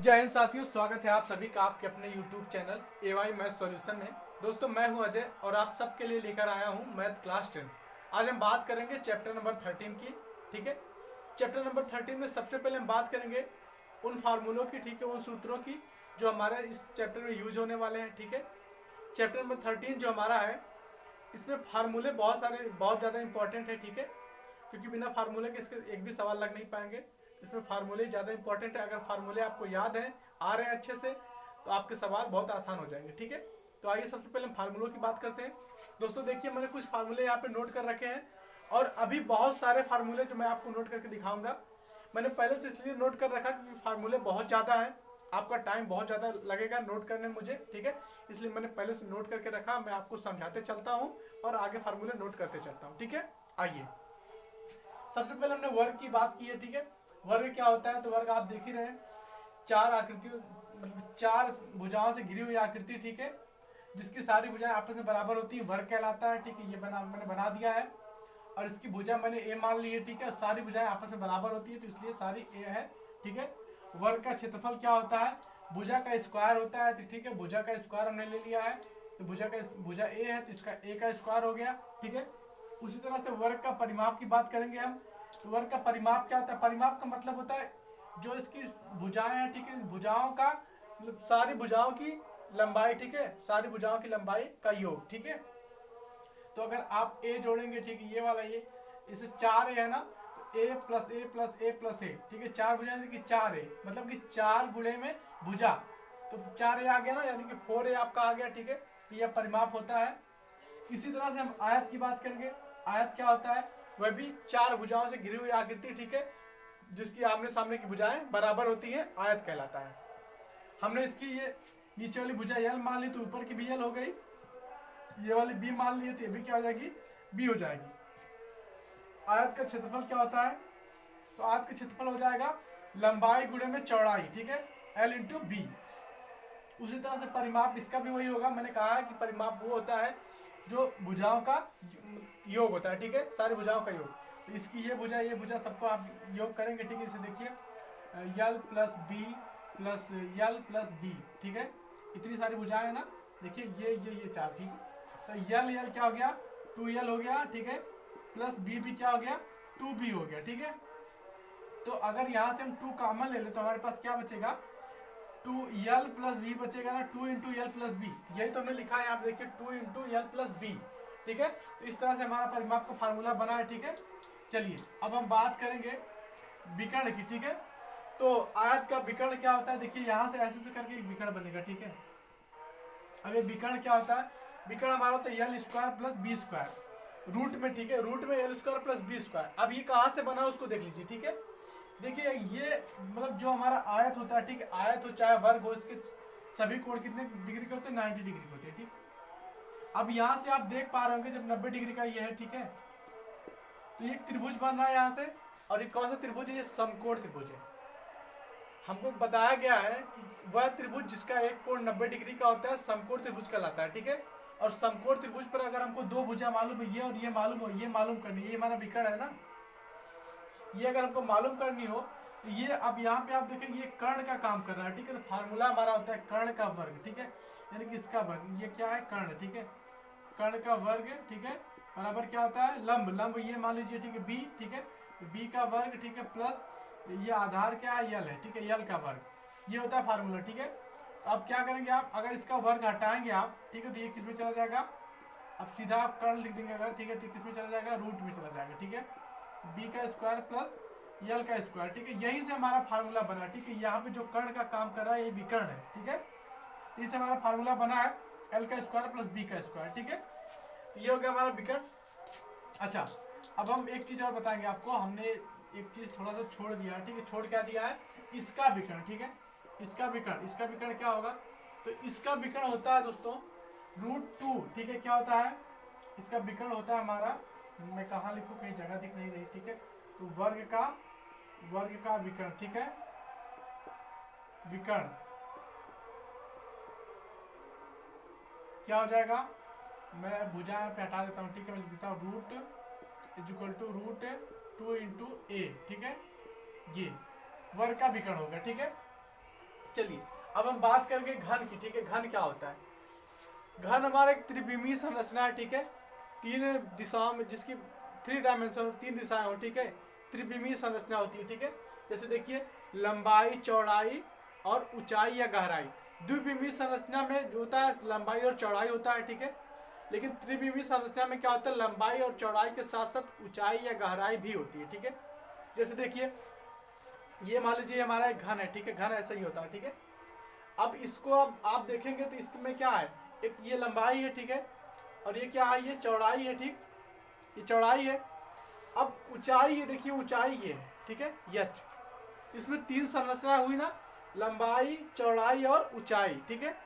जय हिंद साथियों, स्वागत है आप सभी का आपके अपने YouTube channel AY math solution में। दोस्तों, मैं हूं अजय और आप सबके लिए लेकर आया हूं मैथ क्लास 10। आज हम बात करेंगे चैप्टर नंबर 13 की। ठीक है, चैप्टर नंबर 13 में सबसे पहले हम बात करेंगे उन फार्मूलों की, ठीक है, उन सूत्रों की जो हमारे इस चैप्टर में यूज होने वाले हैं। ठीक है, चैप्टर नंबर 13 जो हमारा है, इसमें फार्मूले बहुत ज़्यादा इंपॉर्टेंट है। ठीक है, क्योंकि बिना फार्मूले के इसके एक भी सवाल लग नहीं पाएंगे। इसमें फार्मूले ज़्यादा इंपॉर्टेंट है। अगर फार्मूले आपको याद हैं, आ रहे हैं अच्छे से, तो आपके सवाल बहुत आसान हो जाएंगे। ठीक है, तो आइए सबसे पहले हम फार्मूलों की बात करते हैं। दोस्तों देखिए, मैंने कुछ फार्मूले यहाँ पे नोट कर रखे हैं और अभी बहुत सारे फार्मूले जो मैं आपको नोट करके दिखाऊंगा। मैंने पहले से इसलिए नोट कर रखा क्योंकि फार्मूले बहुत ज़्यादा हैं, आपका टाइम बहुत ज़्यादा लगेगा नोट करने में मुझे। ठीक है, इसलिए मैंने पहले से नोट करके रखा। मैं आपको समझाते चलता हूँ और आगे फार्मूले नोट करते चलता हूँ। ठीक है, आइए सबसे पहले हमने वर्ग की बात की है। ठीक है, वर्ग क्या होता है? तो वर्ग आप देख ही रहे हैं, चार आकृतियों मतलब चार भुजाओं से घिरी हुई आकृति। ठीक है, जिसकी सारी भुजाएं आपस में बराबर होती है, वर्ग कहलाता है। ठीक है, ये मैंने बना दिया है और इसकी भुजा मैंने ए मान ली है। ठीक है, सारी भुजाएं आपस में बराबर होती है तो इसलिए सारी ए है। ठीक है, वर्ग का क्षेत्रफल क्या होता है? भुजा का स्क्वायर होता है। तो ठीक है, भुजा का स्क्वायर हमने ले लिया है, तो भुजा ए है तो इसका ए का स्क्वायर हो गया। ठीक है, उसी तरह से वर्ग का परिमाप की बात करेंगे हम। तो वर्ग का परिमाप क्या होता है? परिमाप का मतलब होता है जो इसकी भुजाएं हैं, ठीक है, भुजाओं का मतलब सारी भुजाओं की लंबाई। ठीक है, सारी भुजाओं की लंबाई का योग। ठीक है, तो अगर आप ए जोड़ेंगे, ठीक है, ये वाला ये इसे 4 ए है ना, तो ए प्लस ए प्लस ए प्लस ए। ठीक है, चार भुजाएं की 4 ए, मतलब कि 4 गुणे में भुजा, तो 4 ए आ गया ना, यानी कि 4 ए आपका आ गया। ठीक है, तो यह परिमाप होता है। इसी तरह से हम आयत की बात करेंगे। आयत क्या होता है? वह भी 4 भुजाओं से घिरी हुई आकृति। ठीक है, जिसकी आमने सामने की भुजाएं बराबर होती है, आयत कहलाता है। हमने इसकी ये नीचे वाली भुजा यल मान ली तो ऊपर की भी यल हो गई, ये वाली बी मान ली तो ये भी क्या हो जाएगी? बी हो जाएगी। आयत का क्षेत्रफल क्या होता है? तो आयत का क्षेत्रफल हो जाएगा लंबाई गुणे में चौड़ाई। ठीक है, एल इंटू बी। उसी तरह से परिमाप इसका भी वही होगा। मैंने कहा है कि परिमाप वो होता है जो भुजाओं का योग होता है। ठीक है, सारी भुजाओं का योग। तो इसकी ये भुजा सबको आप योग करेंगे। ठीक है, इसे देखिए, L plus B plus L plus B. ठीक है, इतनी सारी भुजाएं है ना, देखिए ये चार। ठीक है, तो यल यल क्या हो गया? 2 यल हो गया। ठीक है, प्लस बी भी क्या हो गया? 2 बी हो गया। ठीक है, तो अगर यहाँ से हम 2 कॉमन ले ले तो हमारे पास क्या बचेगा? 2 यल प्लस बी बचेगा ना, 2 इंटू यल प्लस बी। यही तो हमने लिखा है, आप देखिए 2 इंटू यल प्लस बी। ठीक है, तो इस तरह से हमारा परिमाप का फार्मूला बना है। ठीक है, चलिए अब हम बात करेंगे विकर्ण की। ठीक है, तो आयत का विकर्ण क्या होता है? देखिए यहाँ से ऐसे करके एक विकर्ण बनेगा। ठीक है, अब ये विकर्ण क्या होता है? विकर्ण हमारा तो L square plus B square root में। ठीक है, रूट में L square plus B square. अब ये कहाँ से बना उसको देख लीजिए। ठीक है, देखिए ये मतलब जो हमारा आयत होता है, ठीक है, आयत हो चाहे वर्ग हो, इसके सभी कोण कितने डिग्री के होते हैं? 90 डिग्री के होते हैं। ठीक, अब यहाँ से आप देख पा रहे होंगे जब 90 डिग्री का ये है, ठीक है, तो ये त्रिभुज बन रहा है यहाँ से। और ये कौन सा त्रिभुज है? ये समकोण त्रिभुज है। हमको बताया गया है कि वह त्रिभुज जिसका एक कोण 90 डिग्री का होता है समकोण त्रिभुज कहलाता है। ठीक है, और समकोण त्रिभुज पर अगर हमको दो भुजा मालूम है, ये और ये मालूम हो, ये मालूम करनी, ये हमारा विकर्ण है ना, ये अगर हमको मालूम करनी हो तो ये अब यहाँ पे आप देखेंगे ये कर्ण का काम कर रहा है। ठीक है, तो फार्मूला हमारा होता है कर्ण का वर्ग। ठीक है, यानी कि इसका वर्ग, ये क्या है? कर्ण। ठीक है, कर्ण का वर्ग। ठीक है, बराबर क्या होता है? लंब। लंब ये मान लीजिए, ठीक है, बी। ठीक है, तो बी का वर्ग। ठीक है, प्लस ये आधार क्या है? यल है। ठीक है, यल का वर्ग, ये होता है फार्मूला। ठीक है, तो अब क्या करेंगे आप? अगर इसका वर्ग हटाएंगे आप, ठीक है, तो ये किस में चला जाएगा? अब सीधा आप कर्ण लिख देंगे अगर, ठीक है, तो किस में चला जाएगा? रूट में चला जाएगा। ठीक है, बी का स्क्वायर प्लस यल का स्क्वायर। ठीक है, यहीं से हमारा फार्मूला बना। ठीक है, यहाँ पे जो कर्ण का काम कर रहा है ये विकर्ण है। ठीक है, इससे हमारा फार्मूला बना है एल का स्क्वायर प्लस बी का स्क्वायर। ठीक है, ये हो गया हमारा विकर्ण। अच्छा, अब हम एक चीज और बताएंगे आपको। हमने एक चीज थोड़ा सा छोड़ दिया है। ठीक है, छोड़ क्या दिया है? इसका विकर्ण। ठीक है, इसका विकर्ण, इसका विकर्ण क्या होगा? तो इसका विकर्ण होता है दोस्तों √2। ठीक है, क्या होता है? इसका विकर्ण होता है हमारा, मैं कहाँ लिखूं, कहीं जगह दिख नहीं रही। ठीक है, तो वर्ग का विकर्ण। ठीक है, विकर्ण क्या हो जाएगा? मैं भुजा पे हटा देता हूँ। ठीक है, मैं लिख देता हूँ root is equal to √2 into A. ठीक है, ये वर्ग का विकर्ण होगा। ठीक है, चलिए अब हम बात करेंगे घन की, ठीक है। घन क्या होता है? घन हमारा एक त्रिविमीय संरचना है, ठीक है। तीन दिशाओं में, जिसकी 3 डायमेंशन, 3 दिशाएं हो, ठीक है। त्रिविमीय संरचना होती है, ठीक है। जैसे देखिए लंबाई, चौड़ाई और ऊंचाई या गहराई। द्विविमीय संरचना में जो होता है लंबाई और चौड़ाई होता है, ठीक है। लेकिन त्रिविमीय संरचना में क्या होता है, लंबाई और चौड़ाई के साथ साथ ऊंचाई या गहराई भी होती है, ठीक है। जैसे देखिए ये मान लीजिए हमारा एक घन है, ठीक है। घन ऐसा ही होता है, ठीक है। अब इसको अब आप देखेंगे तो इसमें क्या है, एक ये लंबाई है, ठीक है। और ये क्या है, ये चौड़ाई है, ठीक। ये चौड़ाई है। अब ऊंचाई, ये देखिए ऊंचाई ये है, ठीक है, यच। इसमें 3 संरचना हुई ना, लंबाई, चौड़ाई और ऊंचाई, ठीक है।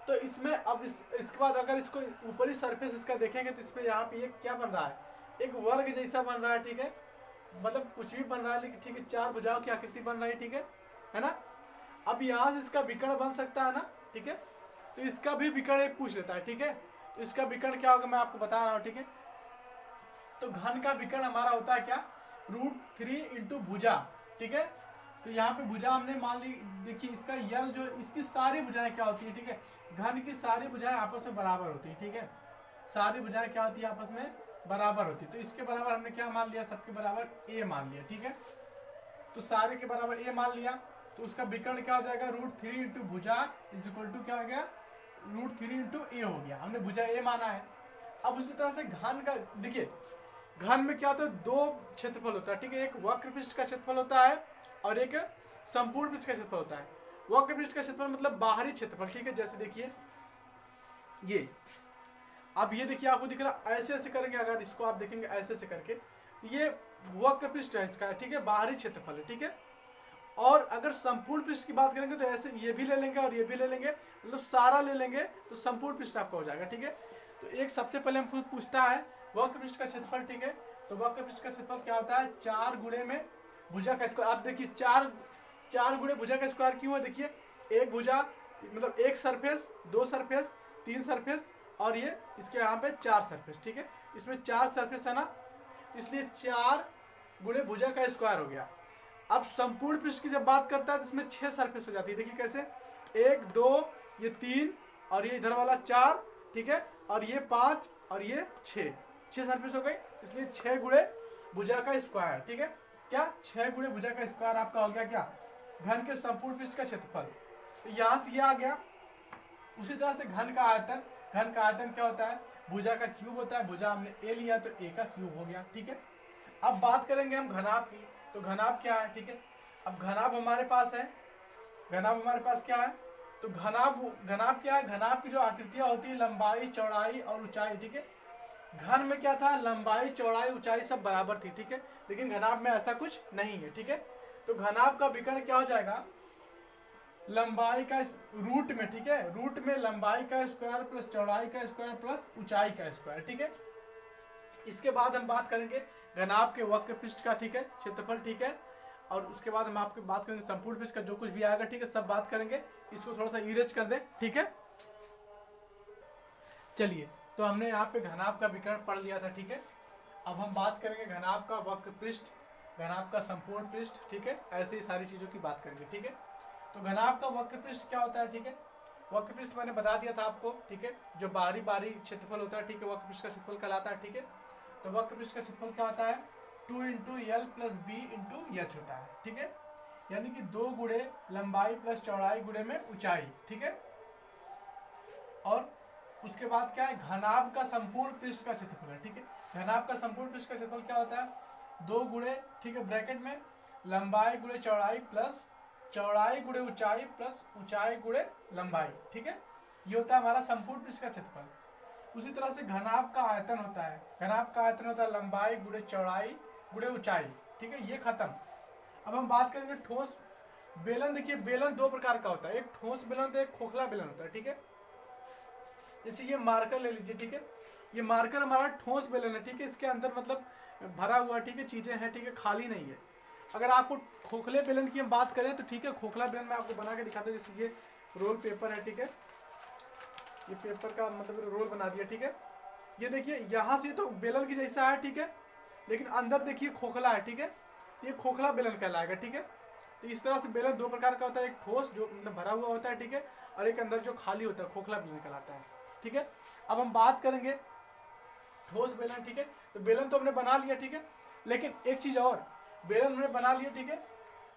तो इसमें अब इसके बाद अगर इसको ऊपरी सरफेस इसका देखेंगे तो इसमें यहाँ पे ये क्या बन रहा है, एक वर्ग जैसा बन रहा है, ठीक है। मतलब कुछ भी बन रहा है, लेकिन ठीक है 4 भुजाओं की आकृति बन रही है, ठीक है ना। अब यहाँ से इसका विकर्ण बन सकता है ना, ठीक है। तो इसका भी विकर्ण एक पूछ लेता है, ठीक है। तो इसका विकर्ण क्या होगा मैं आपको बता रहा हूँ, ठीक है। तो घन का विकर्ण हमारा होता है क्या, √3 इंटू भुजा, ठीक है। तो यहाँ पे भुजा हमने मान ली, देखिए इसका यल जो, इसकी सारी भुजाएं क्या होती है, ठीक है। घन की सारी भुजाएं आपस में बराबर होती है, ठीक है। सारी भुजाएं क्या होती है, आपस में बराबर होती है। तो इसके बराबर हमने क्या मान लिया, सबके बराबर a मान लिया, ठीक है। तो सारे के बराबर a मान लिया, तो उसका विकर्ण क्या हो जाएगा, √3 इंटू भुजा इज इक्वल टू क्या हो गया, √3 इंटू a हो गया। हमने भुजा a माना है। अब उसी तरह से घन का देखिए, घन में क्या होता है, 2 क्षेत्रफल होता है, ठीक है। एक वक्र पृष्ठ का क्षेत्रफल होता है और एक संपूर्ण पृष्ठ का क्षेत्रफल होता है। वक्र पृष्ठ का क्षेत्रफल मतलब बाहरी क्षेत्रफल, ठीक है। जैसे देखिए ये, अब ये देखिए आपको दिख रहा, ऐसे ऐसे करेंगे, अगर इसको आप देखेंगे ऐसे ऐसे करके, ये वक्र पृष्ठ है इसका, ठीक है, बाहरी क्षेत्रफल है, ठीक है। और अगर संपूर्ण पृष्ठ की बात करेंगे तो ऐसे ये भी ले लेंगे और ये भी ले लेंगे, मतलब सारा ले लेंगे तो संपूर्ण पृष्ठ आपका हो जाएगा, ठीक है। तो एक सबसे पहले हमको पूछता है वक्र पृष्ठ का क्षेत्रफल, ठीक है। तो वक्र पृष्ठ का क्षेत्रफल क्या होता है, 4 गुणे में भुजा का स्क्वायर। आप देखिए 4 गुणे भुजा का स्क्वायर क्यों है, देखिए एक भुजा मतलब एक सरफेस, 2 सरफेस, 3 सरफेस और ये इसके यहाँ पे 4 सरफेस, ठीक है। इसमें 4 सरफेस है ना, इसलिए 4 गुणे भुजा का स्क्वायर हो गया। अब संपूर्ण पृष्ठ की जब बात करता है तो इसमें 6 सरफेस हो जाती है। देखिए कैसे, 1 2 ये 3 और ये इधर वाला 4, ठीक है, और ये 5 और ये 6 सरफेस हो गई। इसलिए 6 गुणे भुजा का स्क्वायर, ठीक है। क्या 6 गुणे भुजा का स्क्वायर आपका हो गया क्या, घन के संपूर्ण पृष्ठ का क्षेत्रफल। तो यहाँ से ये आ गया। उसी तरह से घन का आयतन, घन का आयतन क्या होता है, भुजा का क्यूब होता है। भुजा हमने a लिया तो a का क्यूब हो गया, ठीक है। अब बात करेंगे हम घनाभ की, तो घनाभ क्या है, ठीक है। अब घनाभ हमारे पास है, घनाभ हमारे पास क्या है, तो घनाभ क्या है, घनाभ की जो आकृतियां होती है लंबाई, चौड़ाई और ऊंचाई, ठीक है। घन में क्या था, लंबाई, चौड़ाई, ऊंचाई सब बराबर थी, ठीक है। लेकिन घनाभ में ऐसा कुछ नहीं है, ठीक है। तो घनाभ का विकर्ण क्या हो जाएगा, लंबाई का रूट में, ठीक है, रूट में लंबाई का स्क्वायर प्लस चौड़ाई का स्क्वायर प्लस ऊंचाई का स्क्वायर, ठीक है। इसके बाद हम बात करेंगे घनाभ के वक्र पृष्ठ का, ठीक है, क्षेत्रफल, ठीक है। और उसके बाद हम आपकी बात करेंगे संपूर्ण पृष्ठ का, जो कुछ भी आएगा, ठीक है, सब बात करेंगे। इसको थोड़ा सा इरेज कर दे, ठीक है। चलिए, तो हमने यहाँ पे घनाभ का विकर्ण पढ़ लिया था, ठीक है। अब हम बात करेंगे घनाभ का वक्र पृष्ठ, घनाभ का संपूर्ण पृष्ठ, ठीक है। ऐसे ही सारी चीजों की बात करेंगे, ठीक है। तो घनाभ का वक्र पृष्ठ क्या होता है, ठीक है। वक्र पृष्ठ मैंने बता दिया था आपको, ठीक है, जो बाहरी क्षेत्रफल होता है, ठीक है, वक्र पृष्ठ का क्षेत्रफल कहलाता है, ठीक है। तो वक्र पृष्ठ का क्षेत्रफल क्या होता है, 2 into L plus B into H होता है, ठीक है। यानी कि 2 गुणे लंबाई प्लस चौड़ाई गुणे में ऊंचाई, ठीक है। और उसके बाद क्या है, घनाभ का संपूर्ण पृष्ठ का क्षेत्रफल है, ठीक है। घनाभ का संपूर्ण पृष्ठ का क्षेत्रफल क्या होता है, 2 गुणे, ठीक है, ब्रैकेट में लंबाई गुणे चौड़ाई प्लस चौड़ाई गुणे ऊंचाई प्लस ऊंचाई गुणे लंबाई, ठीक है। ये होता है हमारा संपूर्ण पृष्ठ का क्षेत्रफल। उसी तरह से घनाभ का आयतन होता है, घनाभ का आयतन होता है लंबाई गुणे चौड़ाई गुणे ऊंचाई, ठीक है। ये खत्म। अब हम बात करेंगे ठोस बेलन। देखिए बेलन 2 प्रकार का होता है, एक ठोस बेलन होता है, एक खोखला बेलन होता है, ठीक है। जैसे ये मार्कर ले लीजिए, ठीक है, ये मार्कर हमारा ठोस बेलन है, ठीक है। इसके अंदर मतलब भरा हुआ, ठीक है, चीजें हैं, ठीक है, खाली नहीं है। अगर आपको खोखले बेलन की हम बात करें तो ठीक है, खोखला बेलन मैं आपको बना के दिखाता हूँ। जैसे ये रोल पेपर है, ठीक है, ये पेपर का मतलब रोल बना दिया, ठीक है। ये देखिए यहाँ से तो बेलन की जैसा है, ठीक है, लेकिन अंदर देखिए खोखला है, ठीक है। ये खोखला बेलन कहलाएगा, ठीक है। तो इस तरह से बेलन दो प्रकार का होता है, एक ठोस जो मतलब भरा हुआ होता है, ठीक है, और एक अंदर जो खाली होता है, खोखला बेलन कहलाता है, ठीक है। अब हम बात करेंगे ठोस बेलन, ठीक है। तो बेलन तो हमने बना लिया, ठीक है, लेकिन एक चीज और, बेलन हमने बना लिया, ठीक है।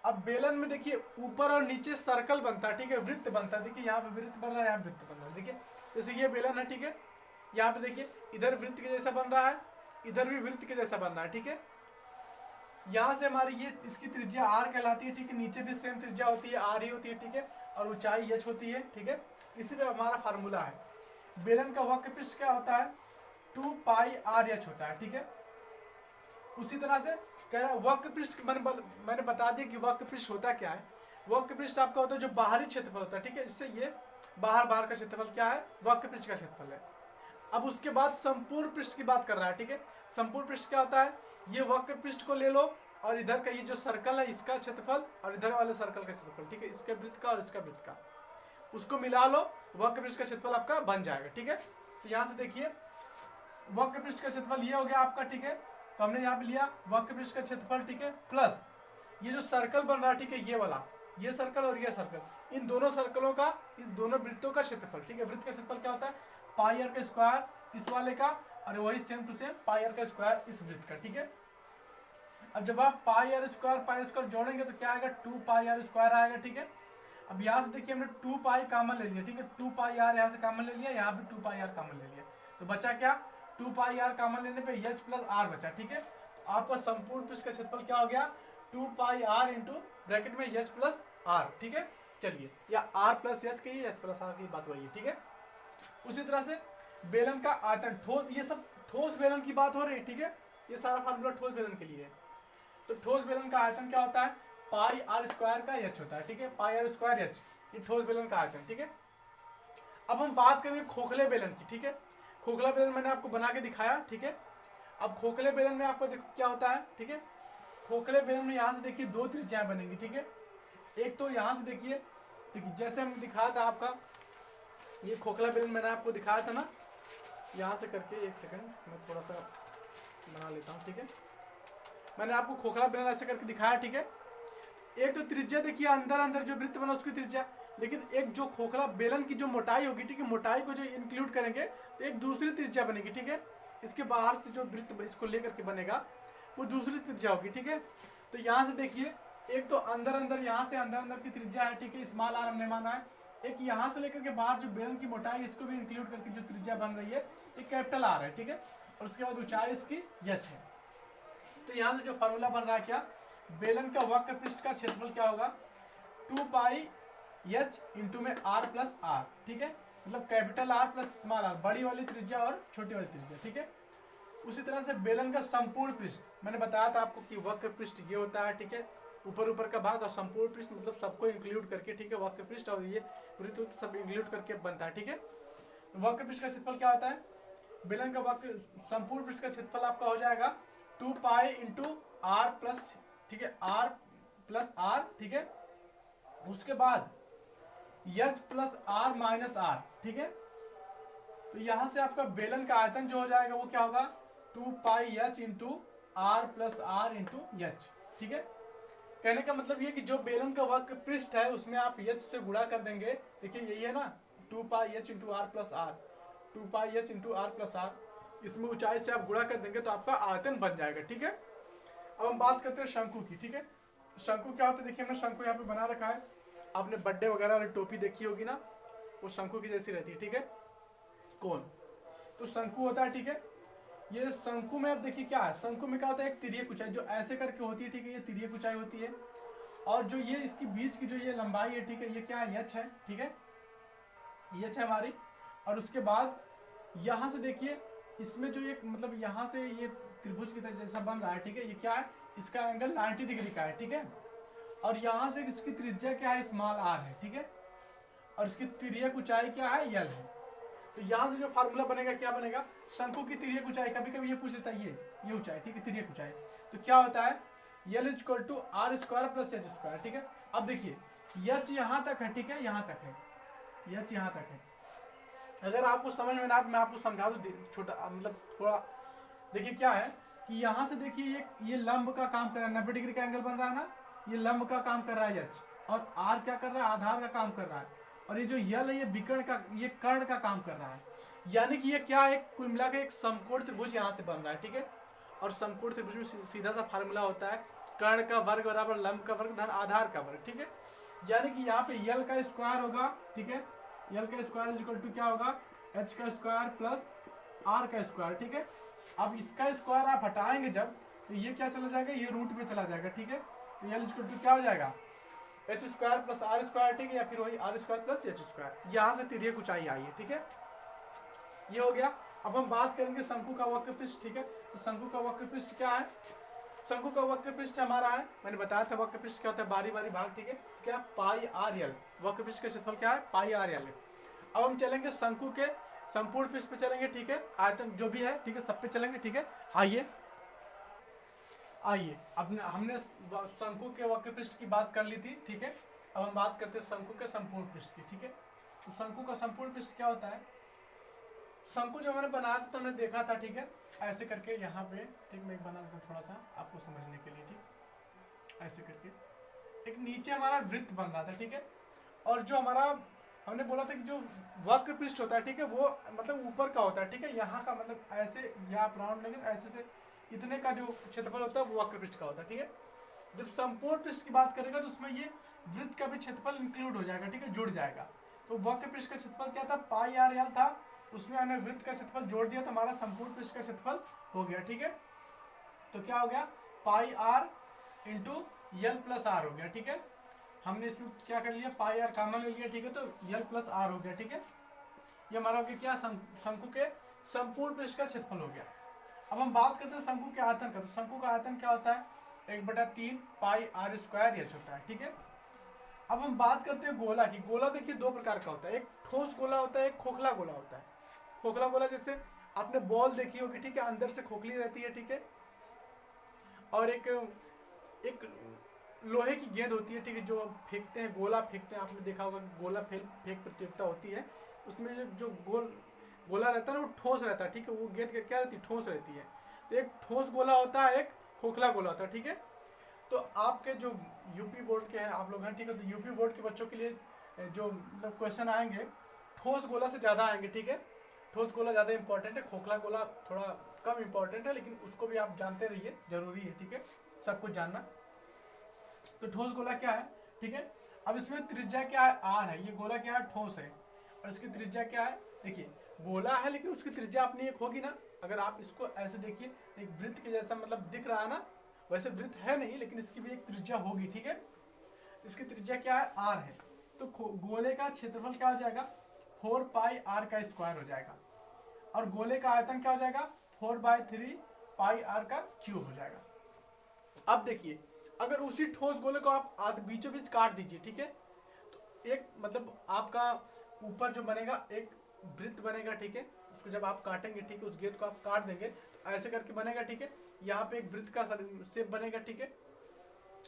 अब बेलन में देखिए ऊपर और नीचे सर्कल बनता है, ठीक है, वृत्त बनता है। देखिए यहाँ पे वृत्त बन रहा है, यहाँ वृत्त बन रहा है, देखिए जैसे ये बेलन है, ठीक है। यहाँ पे देखिए इधर वृत्त के जैसा बन रहा है, इधर भी वृत्त के जैसा बन रहा है, ठीक है। यहाँ से हमारी ये इसकी त्रिज्या आर कहलाती है, ठीक है। नीचे भी सेम त्रिज्या होती है, आर ही होती है, ठीक है, और ऊंचाई एच होती है, ठीक है। इसी पे हमारा फार्मूला है। बेलन का वक्र पृष्ठ क्या होता है, 2 पाई आर एच होता है, ठीक है। उसी तरह से कह रहा है वक्र पृष्ठ, मैंने बता दिया कि वक्र पृष्ठ होता क्या है। वक्र पृष्ठ आपका होता है जो बाहरी क्षेत्रफल होता है, ठीक है। इससे ये बाहर का क्षेत्रफल क्या है, वक्र पृष्ठ का क्षेत्रफल है। अब उसके बाद संपूर्ण पृष्ठ की बात कर रहा है, ठीक है। संपूर्ण पृष्ठ क्या होता है, ये वक्र पृष्ठ को ले लो और इधर का ये जो सर्कल है इसका क्षेत्रफल और इधर वाले सर्कल का क्षेत्रफल, ठीक है, इसके वृत्त का और इसका वृत्त का, उसको मिला लो, वक्र पृष्ठ का क्षेत्रफल आपका बन जाएगा, ठीक है। तो यहाँ से देखिए वक्र पृष्ठ का क्षेत्रफल ये हो गया आपका, ठीक है। तो हमने यहाँ पे लिया वक्र पृष्ठ का क्षेत्रफल, ठीक है, प्लस ये जो सर्कल बन रहा है, ठीक है, ये वाला, ये सर्कल और ये सर्कल, इन दोनों सर्कलों का, इस दोनों वृत्तों का क्षेत्रफल, ठीक है। वृत्त का क्षेत्रफल क्या होता है, पाई आर का स्क्वायर इस वाले का, और वही same to same pi R का स्क्वायर इस वृत्त का, ठीक है। अब जब आप पाई आर स्क्वायर जोड़ेंगे तो क्या आएगा, 2 पाई आर स्क्वायर आएगा, ठीक है। अब यहाँ से देखिए हमने 2 पाई कॉमन ले लिया, ठीक है, 2 पाई आर यहाँ से कॉमन ले लिया, यहाँ पे 2 पाई आर कॉमन ले लिया, तो बचा क्या, 2 पाई आर कॉमन लेने पे एच प्लस आर बचा, ठीक है। तो आपका संपूर्ण पृष्ठ का क्षेत्रफल क्या हो गया, 2 पाई आर इंटू ब्रैकेट में एच प्लस आर, ठीक है। चलिए, या आर प्लस एच की एच प्लस आर की बात वही है, ठीक है। उसी तरह से बेलन का आयतन, ठोस, ये सब ठोस बेलन की बात हो रही है, ठीक है। ये सारा फार्मूला ठोस बेलन के लिए है। तो ठोस बेलन का आयतन क्या होता है, पाई आर स्क्वायर का एच होता है, ठीक है, पाई आर स्क्वायर एच, ये ठोस बेलन का आयतन, ठीक है। अब हम बात करेंगे खोखले बेलन की, ठीक है। खोखला बेलन मैंने आपको बना के दिखाया, ठीक है। अब खोखले बेलन में आपको देखो क्या होता है, ठीक है। खोखले बेलन में यहाँ से देखिए 2 त्रिज्याएं बनेंगी, ठीक है। एक तो यहाँ से देखिए, जैसे हमने दिखाया था आपका, ये खोखला बेलन मैंने आपको दिखाया था ना, यहाँ से करके, एक सेकंड मैं थोड़ा सा बना लेता हूँ, ठीक है। मैंने आपको खोखला बेलन ऐसे करके दिखाया, ठीक है। एक तो त्रिज्या देखिए अंदर जो वृत्त बना उसकी त्रिज्या, लेकिन एक जो खोखला बेलन की जो मोटाई होगी, ठीक है, मोटाई को जो इंक्लूड करेंगे तो एक दूसरी त्रिज्या बनेगी, ठीक है। इसके बाहर से जो वृत्त इसको लेकर के बनेगा वो दूसरी त्रिज्या होगी, ठीक है। तो यहाँ से देखिए एक तो अंदर यहाँ से अंदर की त्रिज्या है, ठीक है, स्मॉल आर हमने माना है। एक यहाँ से लेकर के बाहर जो बेलन की मोटाई इसको भी इंक्लूड करके जो त्रिज्या बन रही है एक कैपिटल आर है, ठीक है। और उसके बाद ऊंचाई इसकी एच है। तो यहाँ से जो फार्मूला बन रहा है क्या, बेलन का वक्र पृष्ठ का क्षेत्रफल क्या होगा, 2 पाई एच इंटू में आर प्लस आर, ठीक है, मतलब capital R plus small R, बड़ी वाली त्रिज्या और छोटी वाली त्रिज्या, ठीक है। उसी तरह से बेलन का संपूर्ण पृष्ठ, मैंने बताया था आपको कि वक्र पृष्ठ ये होता है, ठीक है, ऊपर का भाग, और संपूर्ण पृष्ठ मतलब सबको इंक्लूड करके, ठीक है, वक्र पृष्ठ और ये वृत्त सब इंक्लूड करके बनता है, ठीक है। वक्र पृष्ठ का क्षेत्रफल क्या होता है, बेलन का वक्र संपूर्ण पृष्ठ का क्षेत्रफल आपका हो जाएगा 2 पाई इंटू आर प्लस, ठीक है, आर प्लस आर, ठीक है। उसके बाद H plus R minus R, ठीक है। तो यहां से आपका बेलन का आयतन जो हो जाएगा वो क्या होगा, 2 pi H into R plus R into H, ठीक है। कहने का मतलब ये कि जो बेलन का वक्र पृष्ठ है उसमें आप एच से गुणा कर देंगे, देखिए यही है ना, 2 pi H into R plus R, 2 pi H into R plus R, इसमें ऊंचाई से आप गुणा कर देंगे तो आपका आयतन बन जाएगा, ठीक है। अब हम बात करते हैं शंकु की, ठीक है। शंकु क्या होता है, देखिए हमने शंकु यहाँ पे बना रखा है, आपने बर्थडे वगैरह वाली टोपी देखी होगी ना, वो शंकु की जैसी रहती है, ठीक है, कोन, तो शंकु होता है, ठीक है। ये शंकु में अब देखिए क्या है, शंकु में क्या होता है, एक तिर्यक ऊंचाई जो ऐसे करके होती है, ठीक है, ये तिर्यक ऊंचाई होती है, और जो ये इसकी बीच की जो ये लंबाई है, ठीक है, ये क्या है, एच है, ठीक है, एच है हमारी। और उसके बाद यहाँ से देखिए इसमें जो एक मतलब यहाँ से ये त्रिभुज की तरह जैसा बन रहा है, ठीक है, ये क्या है, इसका एंगल 90 डिग्री का है, ठीक है। और यहाँ से इसकी त्रिज्या क्या है, स्मॉल आर है, ठीक है, और इसकी तिर्यक ऊंचाई क्या है, एल है। तो यहाँ से जो फार्मूला बनेगा क्या बनेगा, शंकु की तिर्यक ऊंचाई, कभी कभी ये पूछ लेता है ये ऊंचाई, ठीक है, तिर्यक ऊंचाई, तो क्या होता है, L is equal to R square plus H square, ठीक है। अब देखिए एच यहाँ तक है, ठीक है, यहाँ तक है, एच यहाँ तक है। अगर आपको समझ में ना आए मैं आपको समझा दूं, छोटा मतलब थोड़ा, देखिए क्या है कि यहाँ से देखिए ये लंब का काम कर रहा है, 90 डिग्री का एंगल बन रहा है ना, ये लंब का काम कर रहा है एच, और आर क्या कर रहा है, आधार का काम कर रहा है, और ये जो यल है ये विकर्ण का, ये कर्ण का काम कर रहा है। यानी कि ये क्या है, कुल मिला के एक समकोण त्रिभुज यहाँ से बन रहा है, ठीक है। और समकोण त्रिभुज में सीधा सा फार्मूला होता है कर्ण का वर्ग बराबर लंब का वर्ग धन आधार का वर्ग, ठीक है। यानी कि यहाँ पे यल का स्क्वायर होगा, ठीक है, यल का स्क्वायर इज इक्वल टू क्या होगा, एच का स्क्वायर प्लस आर का स्क्वायर, ठीक है। अब इसका स्क्वायर आप हटाएंगे जब, तो ये क्या चला जाएगा, ये रूट में चला जाएगा, ठीक है। तो यल इक्वल टू क्या हो जाएगा, H square plus R square, ठीक है, या फिर वही R square plus H square. यहाँ से तिर्यक ऊंचाई आई है, ठीक है, ये हो गया। अब हम बात करेंगे शंकु का वक्र पृष्ठ, ठीक है। तो शंकु का वक्र पृष्ठ क्या है, शंकु का वक्र पृष्ठ हमारा है, मैंने बताया था वक्र पृष्ठ क्या होता है, बारी बारी भाग, ठीक है। क्या, पाई आर यल, वक्र पृष्ठ का क्षेत्रफल क्या है, पाई आर यल। अब हम चलेंगे शंकु के संपूर्ण पृष्ठ पे चलेंगे, ठीक है, आयतन जो भी है, ठीक है, सब पे चलेंगे, ठीक है। आइए अब हमने शंकु के वक्र पृष्ठ की बात कर ली थी, ठीक है। अब हम बात करते हैं शंकु के संपूर्ण पृष्ठ की, ठीक है। तो शंकु का संपूर्ण पृष्ठ क्या होता है, शंकु जब हमने बनाया था तो हमने देखा था, ठीक है, ऐसे करके यहाँ पे, ठीक, मैं बना दूँ थोड़ा सा आपको समझने के लिए, ठीक, ऐसे करके एक नीचे हमारा वृत्त बन रहा था, ठीक है। और जो हमारा हमने बोला था कि जो वक्र पृष्ठ होता है, ठीक है, वो मतलब ऊपर का होता है, ठीक है, यहाँ का मतलब ऐसे, यहाँ आप राउंड लेंगे तो ऐसे से इतने का जो क्षेत्रफल होता है वो वक्र पृष्ठ का होता है, ठीक है। जब संपूर्ण पृष्ठ की बात करेगा तो उसमें ये वृत्त का भी क्षेत्रफल इंक्लूड हो जाएगा, ठीक है, जुड़ जाएगा। तो वक्र पृष्ठ का क्षेत्रफल क्या था, पाई आर यल था, उसमें हमने वृत्त का क्षेत्रफल जोड़ दिया तो हमारा संपूर्ण पृष्ठ का क्षेत्रफल हो गया, ठीक है। तो क्या हो गया, pi R into L plus R हो गया, ठीक है। हमने इसमें क्या कर लिया, पाई आर कॉमन ले लिया, ठीक है, तो यल प्लस आर हो गया, ठीक है। ये हमारा हो गया क्या, शंकु के संपूर्ण पृष्ठ का क्षेत्रफल हो गया। अब हम बात करते हैं शंकु के आयतन का। तो शंकु का आयतन क्या होता है, 1/3 पाई आर स्क्वायर एच होता है, ठीक है। अब हम बात करते हैं गोला की। गोला देखिए दो प्रकार का होता है, एक ठोस गोला होता है, एक खोखला गोला होता है। खोखला गोला जैसे आपने बॉल देखी होगी, ठीक है, अंदर से खोखली रहती है, ठीक है, और एक लोहे की गेंद होती है, ठीक है, जो फेंकते हैं, गोला फेंकते हैं, आपने देखा होगा गोला फेंक प्रतियोगिता होती है, उसमें जो गोला रहता है ना वो ठोस रहता है, ठीक है, वो गेंद क्या रहती है, ठोस रहती है। तो एक ठोस गोला होता है, एक खोखला गोला होता है, ठीक है। तो आपके जो यूपी बोर्ड के हैं आप लोग हैं, ठीक है, तो यूपी बोर्ड के बच्चों के लिए जो मतलब क्वेश्चन आएंगे ठोस गोला से ज़्यादा आएंगे, ठीक है। ठोस गोला ज़्यादा इंपॉर्टेंट है, खोखला गोला थोड़ा कम इंपॉर्टेंट है, लेकिन उसको भी आप जानते रहिए, जरूरी है, ठीक है, सब कुछ जानना। तो ठोस गोला क्या है, ठीक है। अब इसमें त्रिज्या क्या है, आर है, ये गोला क्या है, ठोस है, और इसकी त्रिज्या क्या है, देखिए गोला है लेकिन उसकी त्रिज्या अपनी एक होगी ना। अगर आप इसको ऐसे देखिए, एक वृत्त के जैसा मतलब दिख रहा है ना, वैसे वृत्त है नहीं लेकिन इसकी भी एक त्रिज्या होगी, ठीक है। इसकी त्रिज्या क्या है, आर है। तो गोले का क्षेत्रफल क्या हो जाएगा, 4 पाई आर का स्क्वायर हो जाएगा, और गोले का आयतन क्या हो जाएगा, 4/3 पाई आर का क्यूब हो जाएगा। अब देखिए अगर उसी ठोस गोले को आप बीचों बीच काट दीजिए, ठीक है, तो एक मतलब आपका ऊपर जो बनेगा एक वृत्त बनेगा, ठीक है, उसको जब आप काटेंगे, ठीक है, उस गेंद को आप काट देंगे तो ऐसे करके बनेगा, ठीक है। यहाँ पे एक वृत्त का शेप बनेगा, ठीक है,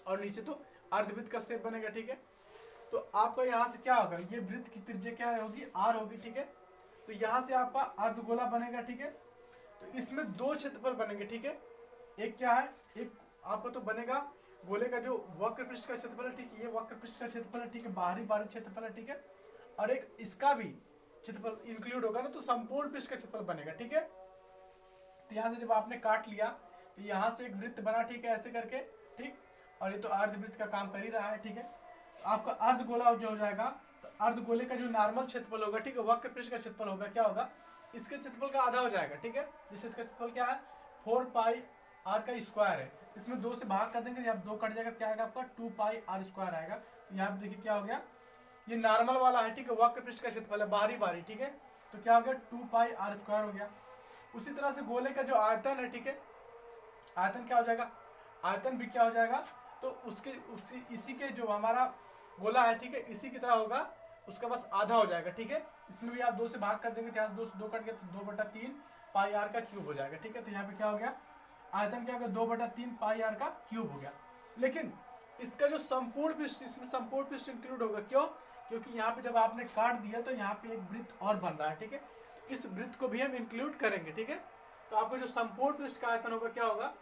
और नीचे तो अर्धवृत्त का शेप बनेगा, ठीक है। तो आपका यहाँ से क्या होगा, ये वृत्त की त्रिज्या क्या होगी, आर होगी, ठीक है। तो यहाँ से आपका अर्धगोला बनेगा, ठीक है। तो इसमें दो क्षेत्रफल बनेंगे, ठीक है। एक क्या है, एक आपको तो बनेगा गोले का जो वक्र पृष्ठ का क्षेत्रफल है, ठीक है, ये वक्र पृष्ठ का क्षेत्रफल है, ठीक है, बाहरी क्षेत्रफल है, ठीक है, और एक इसका भी क्षेत्रफल इंक्लूड होगा ना, तो संपूर्ण पृष्ठ का क्षेत्रफल बनेगा, ठीक है। तो यहाँ से जब आपने काट लिया तो यहाँ से एक वृत्त बना, ठीक है, ऐसे करके, ठीक, और ये तो अर्धवृत्त का काम कर ही रहा है, ठीक है। तो आपका अर्धगोला जो हो जाएगा, तो अर्धगोले का जो नॉर्मल क्षेत्रफल होगा, ठीक है, वक्र पृष्ठ का क्षेत्रफल होगा, क्या होगा, इसके क्षेत्रफल का आधा हो जाएगा, ठीक है। जिससे इसका क्षेत्रफल क्या है, 4 पाई आर का स्क्वायर है, इसमें 2 से भाग कर देंगे, जब 2 कट जाएगा क्या आएगा आपका, 2 पाई आर स्क्वायर आएगा। तो यहाँ पे देखिए क्या हो गया, ये नॉर्मल वाला है, ठीक है, वक्र पृष्ठ का क्षेत्रफल है, बाहरी, ठीक है। तो क्या हो गया, 2 पाई आर स्क्वायर हो गया। उसी तरह से गोले का जो आयतन है, ठीक है, आयतन क्या हो जाएगा, आयतन भी क्या हो जाएगा, तो इसी के जो हमारा गोला है, ठीक है, इसी की तरह होगा, उसका बस आधा हो जाएगा, ठीक है। इसमें भी आप 2 से भाग कर देंगे, यहाँ 2 कट गया तो 2/3 पाई आर का क्यूब हो जाएगा, ठीक है। तो यहाँ पे क्या हो गया, आयतन क्या हो गया, 2/3 पाई आर का क्यूब हो गया। लेकिन इसका जो संपूर्ण पृष्ठ, इसमें संपूर्ण पृष्ठ इंक्लूड होगा, क्यों, क्योंकि यहाँ पे जब आपने काट दिया तो यहाँ पे एक वृत्त और बन रहा है, ठीक है, इस वृत्त को भी हम इंक्लूड करेंगे, ठीक है। तो आपको जो संपूर्ण पृष्ठ का आयतन होगा क्या होगा,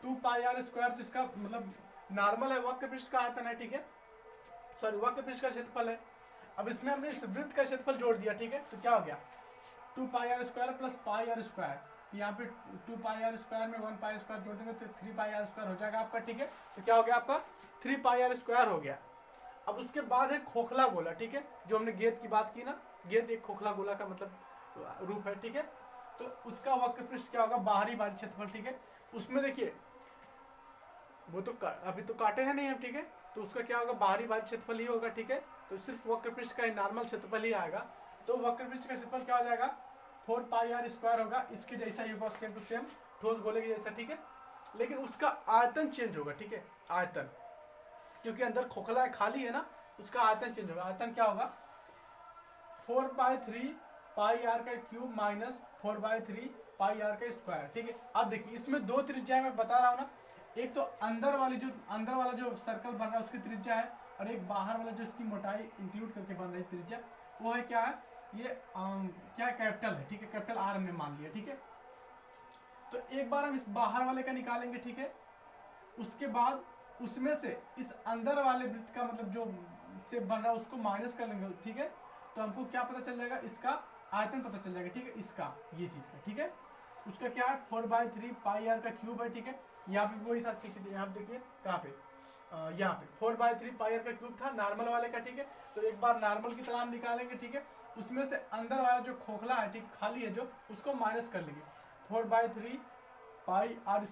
2 पाई आर स्क्वायर, तो इसका मतलब नॉर्मल है, वक्र पृष्ठ का आयतन है, ठीक है, सॉरी वक्र पृष्ठ का क्षेत्रफल है। अब इसमें हमने इस वृत्त का क्षेत्रफल जोड़ दिया, ठीक है, तो क्या हो गया 2 pi R square plus pi R square, तो यहाँ पे 2 पाई आर स्क्वायर में 1 पाई स्क्वायर जोड़ देंगे तो 3 पाई आर स्क्वायर हो जाएगा आपका, ठीक है, तो क्या हो गया आपका 3 पाई आर स्क्वायर हो गया। अब उसके बाद है खोखला गोला, ठीक है, जो हमने गेंद की बात की ना, गेंद एक खोखला गोला का मतलब रूप है, ठीक है, तो उसका वक्र पृष्ठ क्या होगा, बाहरी बाहरी क्षेत्रफल, ठीक है, उसमें देखिए वो तो अभी तो काटे हैं नहीं हम, ठीक है, तो उसका क्या होगा बाहरी बाहरी क्षेत्रफल ही होगा, ठीक है, तो सिर्फ वक्र पृष्ठ का नॉर्मल क्षेत्रफल ही आएगा, तो वक्र पृष्ठ का क्षेत्रफल क्या हो जाएगा 4 पाई आर स्क्वायर होगा, इसके जैसा ही होगा, सेम टू सेम ठोस गोले के जैसा, ठीक है, लेकिन उसका आयतन चेंज होगा, ठीक है, आयतन, क्योंकि अंदर खोखला है, खाली है ना, उसका आयतन चेंज होगा। आयतन क्या होगा 4/3 पाई आर का क्यूब माइनस 4/3 पाई आर का स्क्वायर, ठीक है। अब देखिए इसमें दो त्रिज्या मैं बता रहा हूँ ना, एक तो अंदर वाला जो सर्कल बन रहा है उसकी त्रिज्या है, और एक बाहर वाला जो इसकी मोटाई इंक्लूड करके बन रही त्रिज्या, वो है क्या है, ये क्या कैपिटल है, ठीक है, कैपिटल आर हमने मान लिया, ठीक है। तो एक बार हम इस बाहर वाले का निकालेंगे, ठीक है, उसके बाद उसमें से इस अंदर वाले वृत्त का मतलब जो से बन रहा है उसको माइनस कर लेंगे, ठीक है, तो हमको क्या पता चल जाएगा, इसका आयतन पता चल जाएगा, ठीक है, इसका ये चीज का, ठीक है, उसका क्या है 4/3 पाई आर का क्यूब है, ठीक है, यहाँ पे वही था, ठीक है, यहाँ पे देखिए कहाँ पे यहाँ पे 4/3 पाई आर का क्यूब था नॉर्मल वाले का, ठीक है, तो एक बार नॉर्मल की तरह हम निकालेंगे, ठीक है, उसमें से अंदर वाला जो खोखला है, ठीक खाली है जो, उसको माइनस कर लेंगे, 4/3 पाई आर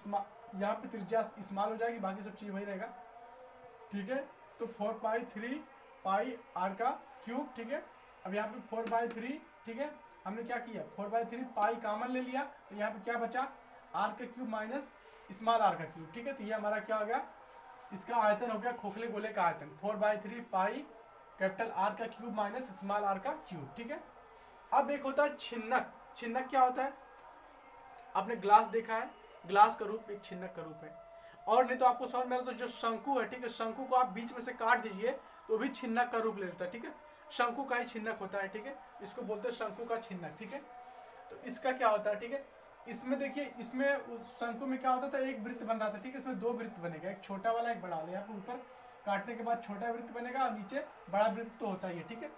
यहाँ पे त्रिज्या स्मॉल हो जाएगी, बाकी सब चीज वही रहेगा, ठीक है, तो 4/3 पाई आर का क्यूब, ठीक है। अब यहाँ पे 4/3, ठीक है, हमने क्या किया 4/3 पाई कॉमन ले लिया, तो यहाँ पे क्या बचा आर का क्यूब माइनस स्मॉल आर का क्यूब, ठीक है, तो ये हमारा क्या हो गया, इसका आयतन हो गया खोखले गोले का आयतन 4/3 पाई कैपिटल आर का क्यूब माइनस स्मॉल आर का क्यूब, ठीक है। अब एक होता है छिन्नक। छिन्नक क्या होता है, आपने ग्लास देखा है, ग्लास का रूप एक छिन्नक का रूप है, और नहीं तो आपको समझ में आता तो जो शंकु है, ठीक है, शंकु को आप बीच में से काट दीजिए तो भी छिन्नक का रूप ले लेता है, ठीक है, शंकु का ही छिन्नक होता है, ठीक है, इसको बोलते हैं शंकु का छिन्नक, ठीक है। तो इसका क्या होता है, ठीक है, इसमें देखिए इसमें शंकु में क्या होता था, एक वृत्त बन रहा था, ठीक है, इसमें दो वृत्त बनेगा, एक छोटा वाला एक बड़ा वाला, यहाँ पे ऊपर काटने के बाद छोटा वृत्त बनेगा और नीचे बड़ा वृत्त तो होता है, ठीक है,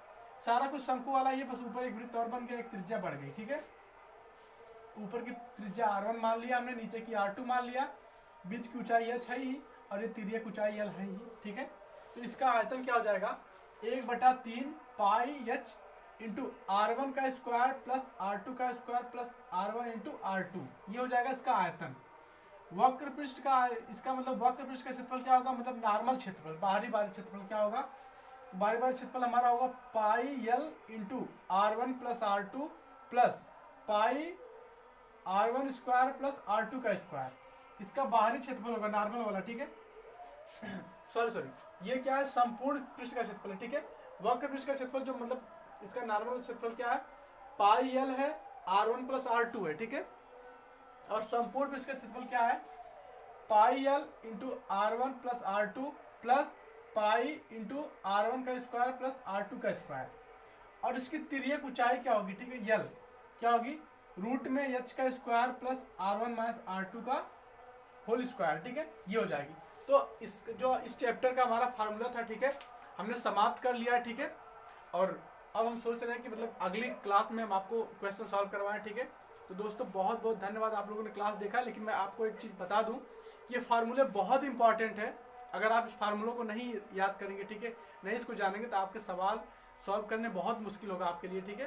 सारा कुछ शंकु वाला ही है, बस ऊपर एक वृत्त और बन गया, एक त्रिज्या बढ़ गई, ठीक है, ऊपर की त्रिज्या r1 मान लिया हमने, नीचे की r2 मान लिया, बीच की ऊंचाई h है ही और ये तिर्यक ऊंचाई l है ही, ठीक है। तो इसका आयतन क्या हो जाएगा 1/3 पाई h इंटू r1 का स्क्वायर प्लस r2 का square plus r1 into r2, ये हो जाएगा इसका आयतन। वक्र पृष्ठ का इसका मतलब वक्र पृष्ठ का क्षेत्रफल क्या होगा, मतलब नॉर्मल क्षेत्रफल, बाहरी बाहरी क्षेत्रफल क्या होगा, बाहरी बाहरी क्षेत्रफल हमारा होगा पाई l into r1 plus r2 plus pi r1 square plus r2 का स्क्वायर, इसका बाहरी क्षेत्रफल होगा नॉर्मल वाला, ठीक है, सॉरी ये क्या है संपूर्ण पृष्ठ का क्षेत्रफल है, ठीक है। वक्र पृष्ठ का क्षेत्रफल जो मतलब इसका नॉर्मल क्षेत्रफल क्या है पाई l है, r1 प्लस r2 है, ठीक है, और संपूर्ण पृष्ठ का क्षेत्रफल क्या है पाई l into r1 plus r2 plus pi into r1 का स्क्वायर प्लस r2 का स्क्वायर, और इसकी तिर्यक ऊंचाई क्या होगी, ठीक है, l क्या होगी रूट में h का square plus r1 minus r2 का होल स्क्वायर, ठीक है, ये हो जाएगी। तो इस चैप्टर का हमारा फार्मूला था, ठीक है, हमने समाप्त कर लिया है, ठीक है, और अब हम सोच रहे हैं कि मतलब अगली क्लास में हम आपको क्वेश्चन सॉल्व करवाएं, ठीक है। तो दोस्तों बहुत बहुत धन्यवाद, आप लोगों ने क्लास देखा, लेकिन मैं आपको एक चीज़ बता दूं कि ये फार्मूले बहुत इंपॉर्टेंट है, अगर आप इस फार्मूलों को नहीं याद करेंगे, ठीक है, नहीं इसको जानेंगे तो आपके सवाल सॉल्व करने बहुत मुश्किल होगा आपके लिए, ठीक है।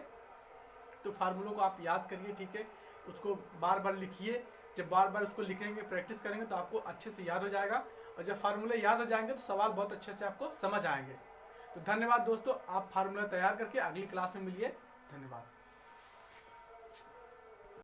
तो फार्मूलों को आप याद करिए, ठीक है, उसको बार बार लिखिए, जब बार बार उसको लिखेंगे प्रैक्टिस करेंगे तो आपको अच्छे से याद हो जाएगा, और जब फार्मूले याद हो जाएंगे तो सवाल बहुत अच्छे से आपको समझ आएंगे। तो धन्यवाद दोस्तों, आप फार्मूला तैयार करके अगली क्लास में मिलिए, धन्यवाद।